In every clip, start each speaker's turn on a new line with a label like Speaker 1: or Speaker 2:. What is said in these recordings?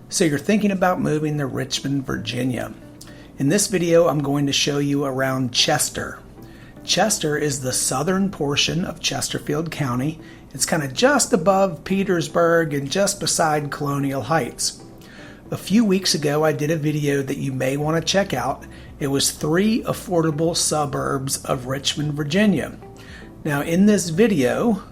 Speaker 1: So you're thinking about moving to Richmond, Virginia. In this video, I'm going to show you around Chester. Chester is the southern portion of Chesterfield County. It's kind of just above Petersburg and just beside Colonial Heights. A few weeks ago, I did a video that you may want to check out. It was 3 affordable suburbs of Richmond, Virginia. Now in this video,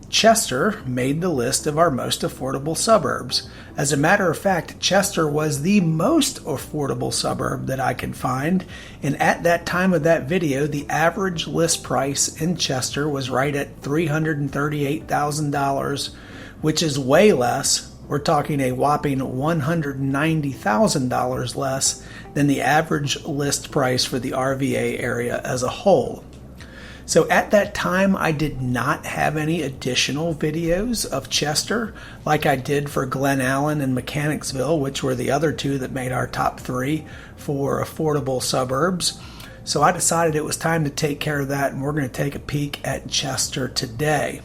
Speaker 1: Chester made the list of our most affordable suburbs. As a matter of fact, Chester was the most affordable suburb that I could find, and at that time of that video, the average list price in Chester was right at $338,000, which is way less. We're talking a whopping $190,000 less than the average list price for the RVA area as a whole. So at that time, I did not have any additional videos of Chester like I did for Glen Allen and Mechanicsville, which were the other 2 that made our top 3 for affordable suburbs. So I decided it was time to take care of that, and we're going to take a peek at Chester today.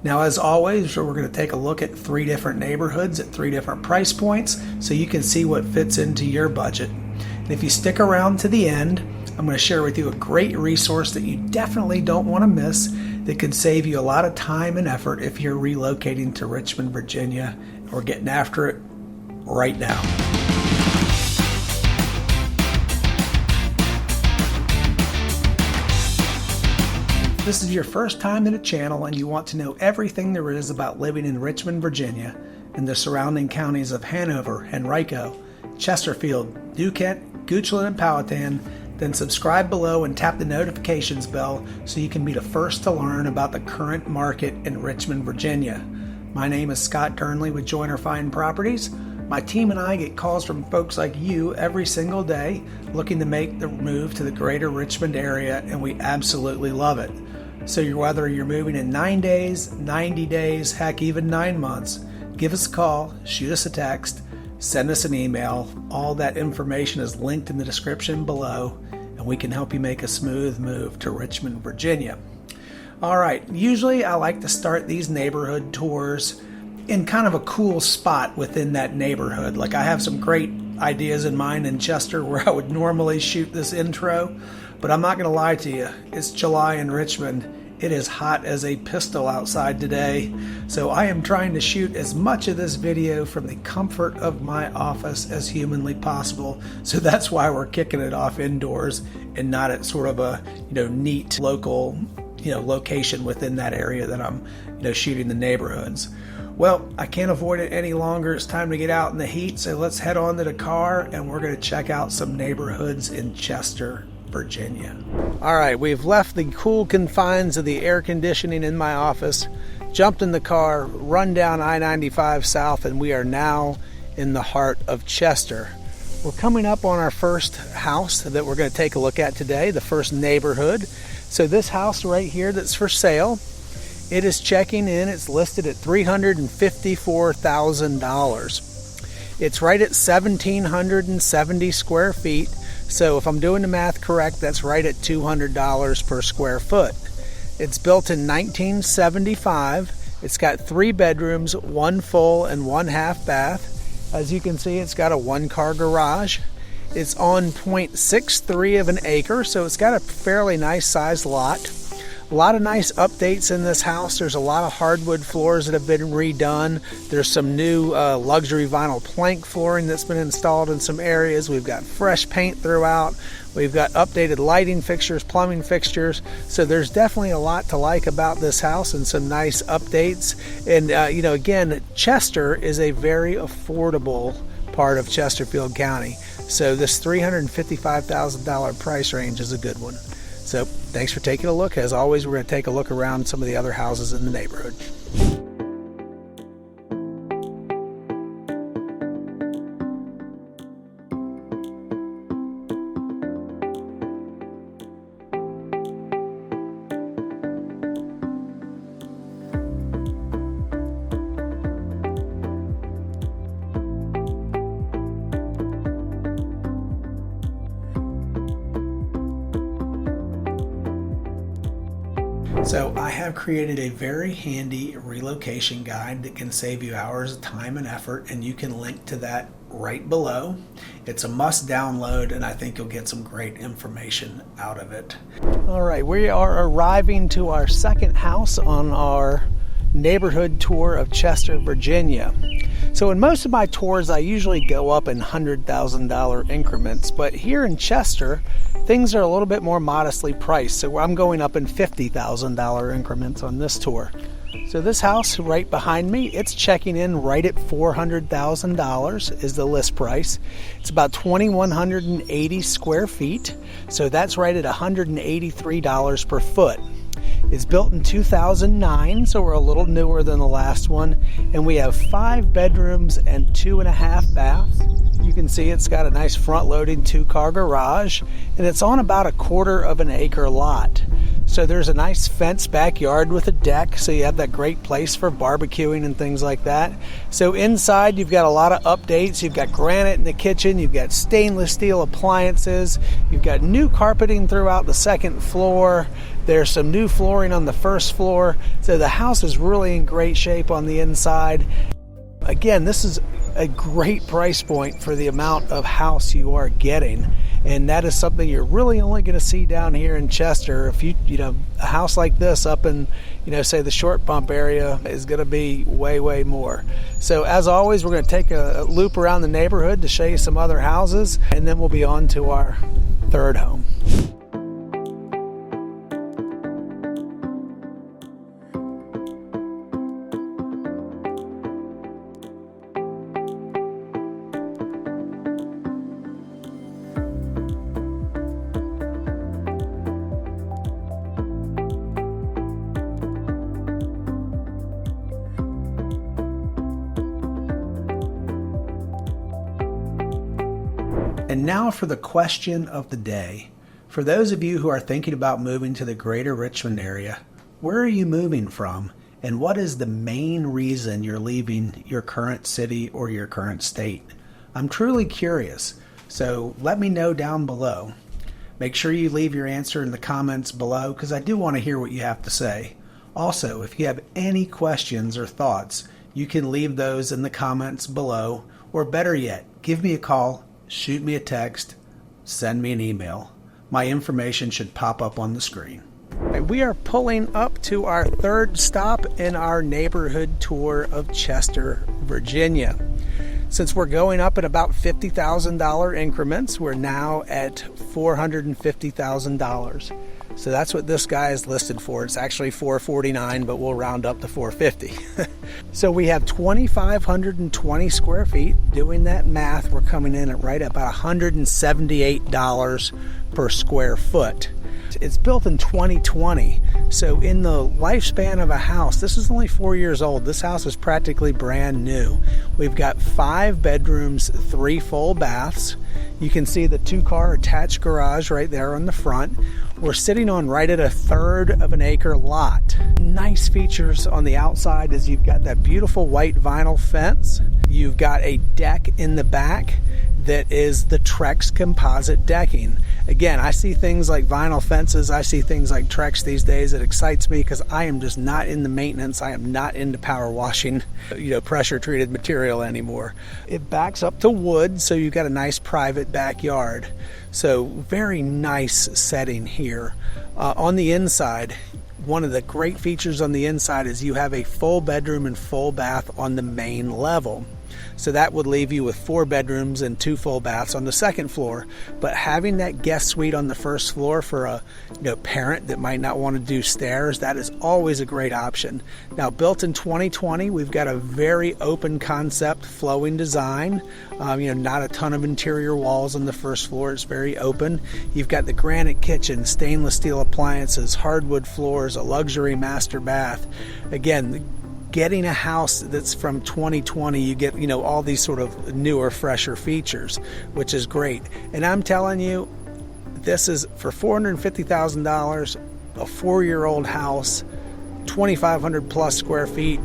Speaker 1: Now, as always, we're going to take a look at 3 different neighborhoods at 3 different price points so you can see what fits into your budget. And if you stick around to the end, I'm going to share with you a great resource that you definitely don't want to miss that could save you a lot of time and effort if you're relocating to Richmond, Virginia, or getting after it right now. If this is your first time in the channel and you want to know everything there is about living in Richmond, Virginia, and the surrounding counties of Hanover, Henrico, Chesterfield, New Kent, Goochland, and Powhatan, then subscribe below and tap the notifications bell so you can be the first to learn about the current market in Richmond, Virginia. My name is Scott Durnley with Joyner Fine Properties. My team and I get calls from folks like you every single day looking to make the move to the greater Richmond area, and we absolutely love it. So whether you're moving in 9 days, 90 days, heck, even 9 months, give us a call, shoot us a text, send us an email. All that information is linked in the description below, and we can help you make a smooth move to Richmond, Virginia. All right, usually I like to start these neighborhood tours in kind of a cool spot within that neighborhood. Like I have some great ideas in mind in Chester where I would normally shoot this intro, but I'm not going to lie to you. It's July in Richmond. It is hot as a pistol outside today, so I am trying to shoot as much of this video from the comfort of my office as humanly possible. So that's why we're kicking it off indoors and not at sort of a neat local location within that area that I'm shooting the neighborhoods. Well, I can't avoid it any longer. It's time to get out in the heat, so let's head on to the car and we're going to check out some neighborhoods in Chester, Virginia. All right, we've left the cool confines of the air conditioning in my office, jumped in the car, run down I-95 South, and we are now in the heart of Chester. We're coming up on our first house that we're going to take a look at today, the first neighborhood. So this house right here that's for sale, it is checking in. It's listed at $354,000. It's right at 1,770 square feet. So if I'm doing the math correct, that's right at $200 per square foot. It's built in 1975. It's got 3 bedrooms, 1 full and 1 half bath. As you can see, it's got a 1-car garage. It's on 0.63 of an acre, so it's got a fairly nice sized lot. A lot of nice updates in this house. There's a lot of hardwood floors that have been redone. There's some new luxury vinyl plank flooring that's been installed in some areas. We've got fresh paint throughout. We've got updated lighting fixtures, plumbing fixtures. So there's definitely a lot to like about this house and some nice updates. And again, Chester is a very affordable part of Chesterfield County. So this $355,000 price range is a good one. So thanks for taking a look. As always, we're going to take a look around some of the other houses in the neighborhood. So I have created a very handy relocation guide that can save you hours of time and effort, and you can link to that right below. It's a must download, and I think you'll get some great information out of it. All right, we are arriving to our second house on our neighborhood tour of Chester, Virginia. So in most of my tours, I usually go up in $100,000 increments, but here in Chester, things are a little bit more modestly priced. So I'm going up in $50,000 increments on this tour. So this house right behind me, it's checking in right at $400,000 is the list price. It's about 2,180 square feet. So that's right at $183 per foot. It's built in 2009, so we're a little newer than the last one. And we have 5 bedrooms and 2.5 baths. You can see it's got a nice front-loading 2-car garage, and it's on about 1/4 of an acre lot. So there's a nice fenced backyard with a deck, so you have that great place for barbecuing and things like that. So inside you've got a lot of updates. You've got granite in the kitchen, you've got stainless steel appliances, you've got new carpeting throughout the second floor. There's some new flooring on the first floor. So the house is really in great shape on the inside. Again, this is a great price point for the amount of house you are getting. And that is something you're really only going to see down here in Chester. If you know, a house like this up in, say the Short Pump area is going to be way, way more. So as always, we're going to take a loop around the neighborhood to show you some other houses, and then we'll be on to our third home. And now for the question of the day. For those of you who are thinking about moving to the greater Richmond area, where are you moving from? And what is the main reason you're leaving your current city or your current state? I'm truly curious, so let me know down below. Make sure you leave your answer in the comments below, because I do want to hear what you have to say. Also, if you have any questions or thoughts, you can leave those in the comments below, or better yet, give me a call, shoot me a text, send me an email. My information should pop up on the screen. We are pulling up to our third stop in our neighborhood tour of Chester, Virginia. Since we're going up in about $50,000 increments, we're now at $450,000. So that's what this guy is listed for. It's actually $449,000, but we'll round up to $450,000. So we have 2,520 square feet. Doing that math, we're coming in at right about $178 per square foot. It's built in 2020, so in the lifespan of a house, this is only 4 years old. This house is practically brand new. We've got 5 bedrooms, 3 full baths. You can see the 2-car attached garage right there on the front. We're sitting on right at 1/3 of an acre lot. Nice features on the outside is you've got that beautiful white vinyl fence. You've got a deck in the back that is the Trex composite decking. Again, I see things like vinyl fences, I see things like Trex these days. It excites me because I am just not into maintenance. I am not into power washing, pressure treated material anymore. It backs up to wood, so you've got a nice private backyard. So very nice setting here. On the inside, one of the great features on the inside is you have a full bedroom and full bath on the main level. So that would leave you with 4 bedrooms and 2 full baths on the second floor. But having that guest suite on the first floor for a parent that might not want to do stairs, that is always a great option. Now, built in 2020, we've got a very open concept flowing design. Not a ton of interior walls on the first floor. It's very open. You've got the granite kitchen, stainless steel appliances, hardwood floors, a luxury master bath. Again, getting a house that's from 2020, you get, all these sort of newer, fresher features, which is great. And I'm telling you, this is for $450,000, a 4-year-old house. 2,500 plus square feet.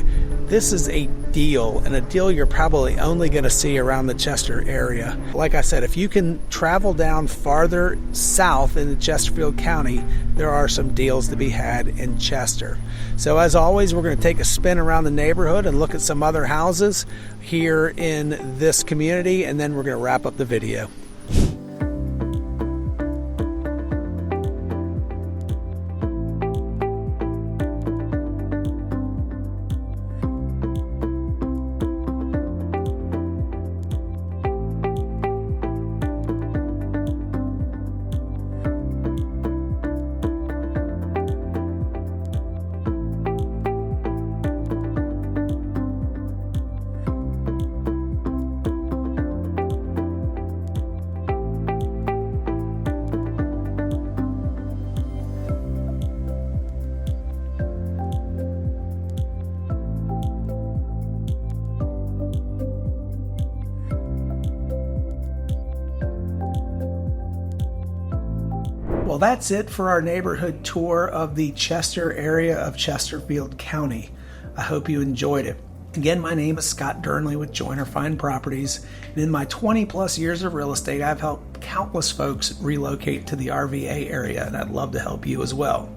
Speaker 1: This is a deal, and a deal you're probably only going to see around the Chester area. Like I said, if you can travel down farther south into Chesterfield County, there are some deals to be had in Chester. So as always, we're going to take a spin around the neighborhood and look at some other houses here in this community, and then we're going to wrap up the video. Well, that's it for our neighborhood tour of the Chester area of Chesterfield County. I hope you enjoyed it. Again, my name is Scott Durnley with Joyner Fine Properties, and in my 20 plus years of real estate, I've helped countless folks relocate to the RVA area, and I'd love to help you as well.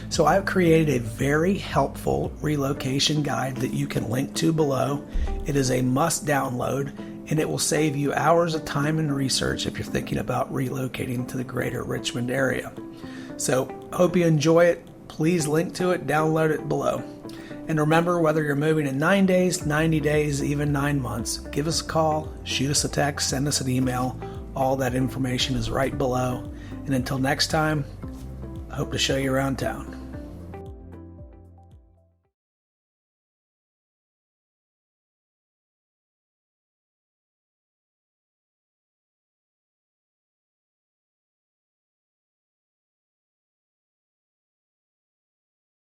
Speaker 1: So I've created a very helpful relocation guide that you can link to below. It is a must download, and it will save you hours of time and research if you're thinking about relocating to the greater Richmond area. So hope you enjoy it. Please link to it, download it below. And remember, whether you're moving in 9 days, 90 days, even 9 months, give us a call, shoot us a text, send us an email. All that information is right below. And until next time, I hope to show you around town.